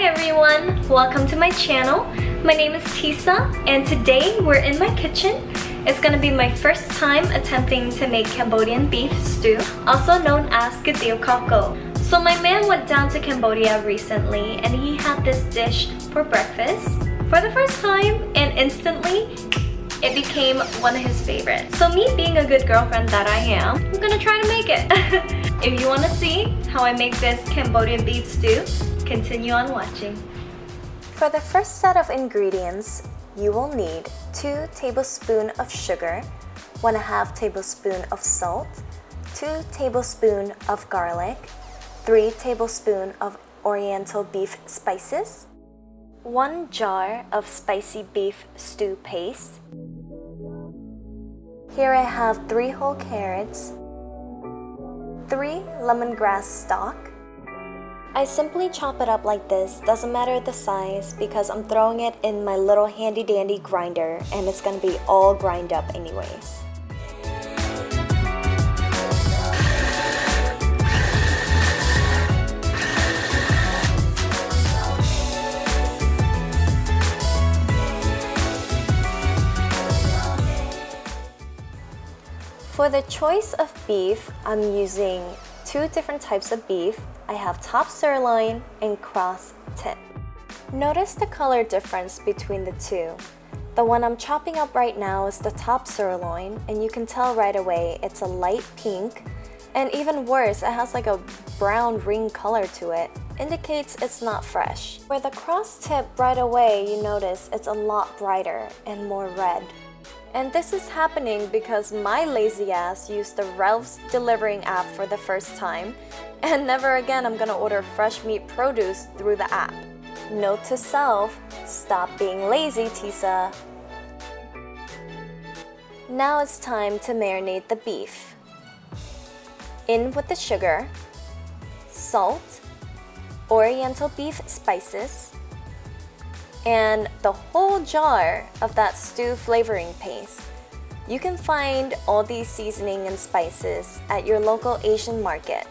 everyone! Welcome to my channel. My name is Tisa and today we're in my kitchen. It's gonna be my first time attempting to make Cambodian beef stew, also known as Khor Ko. So my man went down to Cambodia recently and he had this dish for breakfast for the first time, and instantly it became one of his favorites. So me being a good girlfriend that I am, I'm gonna try to make it. If you want to see how I make this Cambodian beef stew, continue on watching. For the first set of ingredients, you will need 2 tablespoons of sugar, 1/2 tablespoon of salt, 2 tablespoons of garlic, 3 tablespoons of Oriental Beef Spices, 1 jar of spicy beef stew paste. Here I have 3 whole carrots, 3 lemongrass stalk. I simply chop it up like this, doesn't matter the size because I'm throwing it in my little handy dandy grinder and it's gonna be all grind up anyways. For the choice of beef, I'm using 2 different types of beef. I have top sirloin and cross tip. Notice the color difference between the two. The one I'm chopping up right now is the top sirloin, and you can tell right away it's a light pink, and even worse, it has like a brown ring color to it. Indicates it's not fresh. For the cross tip, right away you notice it's a lot brighter and more red. And this is happening because my lazy ass used the Ralph's delivering app for the first time, and never again I'm gonna order fresh meat produce through the app. Note to self, stop being lazy, Tisa. Now it's time to marinate the beef. In with the sugar, salt, Oriental Beef Spices, and the whole jar of that stew flavoring paste. You can find all these seasoning and spices at your local Asian market.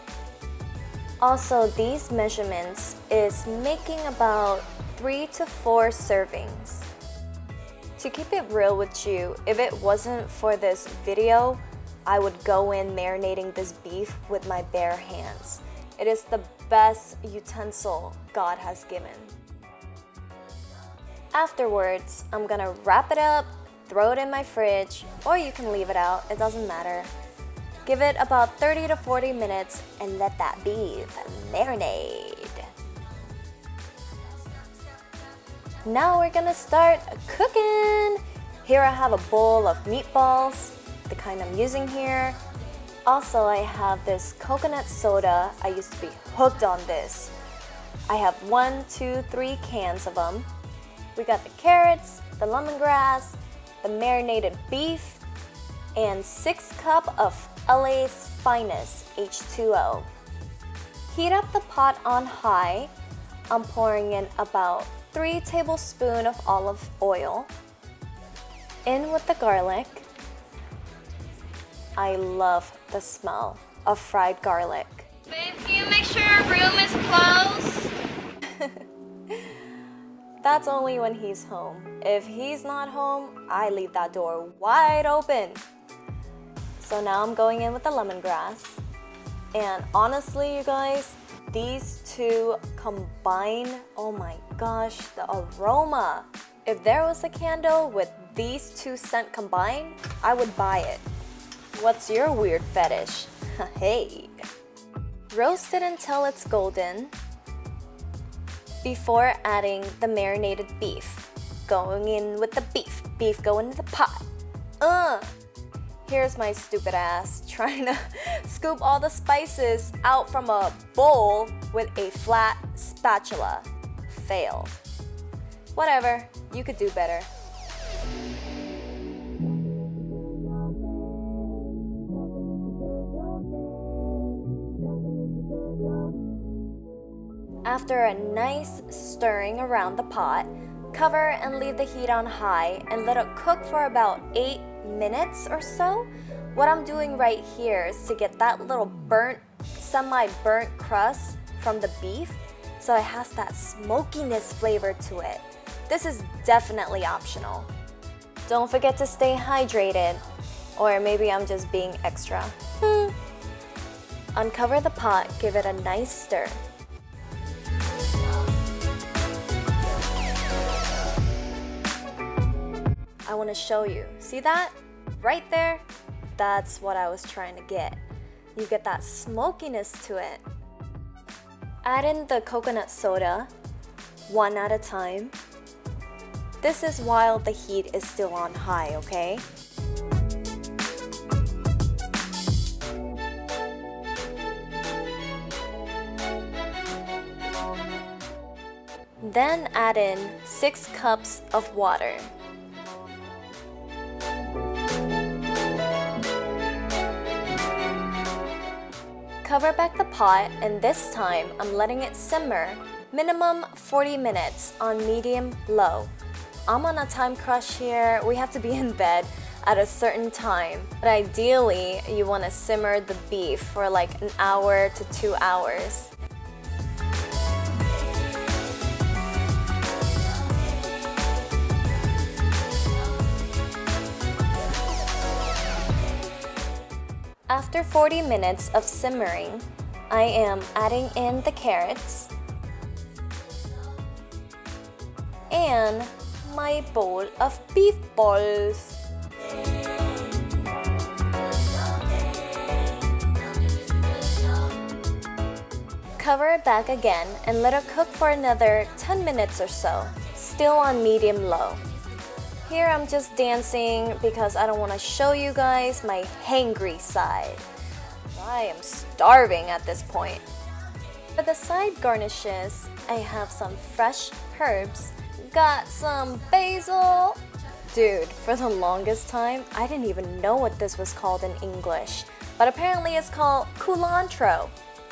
Also, these measurements is making about 3 to 4 servings. To keep it real with you, if it wasn't for this video, I would go in marinating this beef with my bare hands. It is the best utensil God has given. Afterwards, I'm gonna wrap it up, throw it in my fridge, or you can leave it out, it doesn't matter. Give it about 30 to 40 minutes and let that beef marinade. Now we're gonna start cooking. Here I have a bowl of meatballs, the kind I'm using here. Also, I have this coconut soda. I used to be hooked on this. I have 1, 2, 3 cans of them. We got the carrots, the lemongrass, the marinated beef, and 6 cups of LA's finest H2O. Heat up the pot on high. I'm pouring in about 3 tablespoons of olive oil. In with the garlic. I love the smell of fried garlic. Babe, can you make sure our room is closed? That's only when he's home. If he's not home, I leave that door wide open. So now I'm going in with the lemongrass. And honestly, you guys, these two combine, oh my gosh, the aroma. If there was a candle with these 2 scents combined, I would buy it. What's your weird fetish? Hey. Roast it until it's golden before adding the marinated beef. Going in with the beef going in the pot. Here's my stupid ass trying to scoop all the spices out from a bowl with a flat spatula. Failed. Whatever, you could do better. After a nice stirring around the pot, cover and leave the heat on high and let it cook for about 8 minutes or so. What I'm doing right here is to get that little burnt, semi-burnt crust from the beef so it has that smokiness flavor to it. This is definitely optional. Don't forget to stay hydrated, or maybe I'm just being extra. Uncover the pot, give it a nice stir. I want to show you. See that? Right there? That's what I was trying to get. You get that smokiness to it. Add in the coconut soda, one at a time. This is while the heat is still on high, okay? Then add in 6 cups of water. Cover back the pot, and this time I'm letting it simmer minimum 40 minutes on medium-low. I'm on a time crush here. We have to be in bed at a certain time. But ideally, you want to simmer the beef for like an hour to 2 hours. After 40 minutes of simmering, I am adding in the carrots and my bowl of beef balls. Cover it back again and let it cook for another 10 minutes or so, still on medium-low. Here I'm just dancing because I don't want to show you guys my hangry side. I am starving at this point. For the side garnishes, I have some fresh herbs, got some basil. Dude, for the longest time, I didn't even know what this was called in English, but apparently it's called culantro.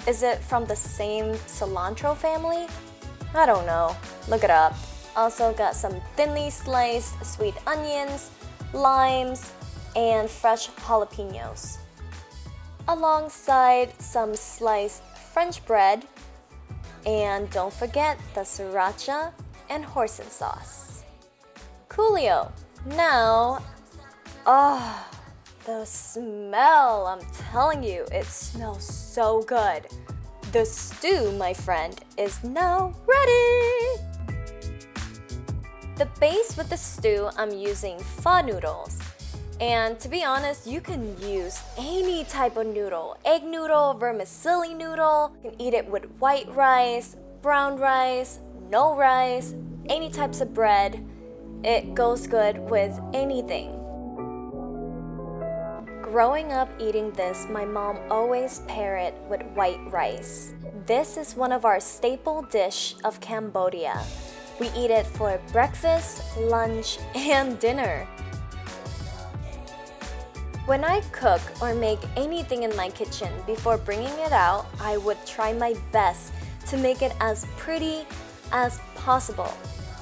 Is it from the same cilantro family? I don't know. Look it up. Also got some thinly sliced sweet onions, limes, and fresh jalapeños. Alongside some sliced French bread, and don't forget the Sriracha and Hoisin sauce. Coolio. Now, the smell, I'm telling you, it smells so good. The stew, my friend, is now ready. The base with the stew, I'm using pho noodles. And to be honest, you can use any type of noodle. Egg noodle, vermicelli noodle. You can eat it with white rice, brown rice, no rice, any types of bread. It goes good with anything. Growing up eating this, my mom always pair it with white rice. This is one of our staple dish of Cambodia. We eat it for breakfast, lunch, and dinner. When I cook or make anything in my kitchen, before bringing it out, I would try my best to make it as pretty as possible.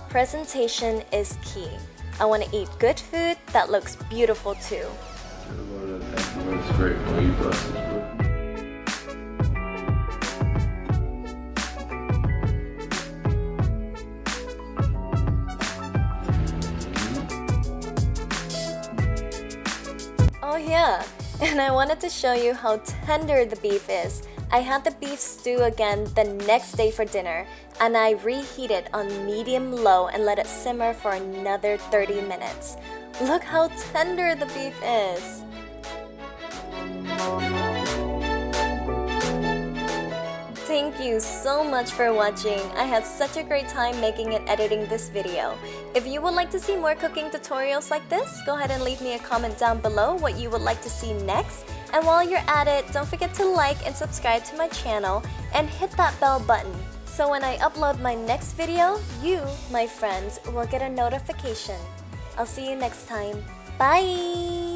Presentation is key. I want to eat good food that looks beautiful too. That's great. Well, you bless us, bro. Oh yeah, and I wanted to show you how tender the beef is. I had the beef stew again the next day for dinner, and I reheated on medium-low and let it simmer for another 30 minutes. Look how tender the beef is. Thank you so much for watching. I had such a great time making and editing this video. If you would like to see more cooking tutorials like this, go ahead and leave me a comment down below what you would like to see next. And while you're at it, don't forget to like and subscribe to my channel and hit that bell button. So when I upload my next video, you, my friends, will get a notification. I'll see you next time. Bye!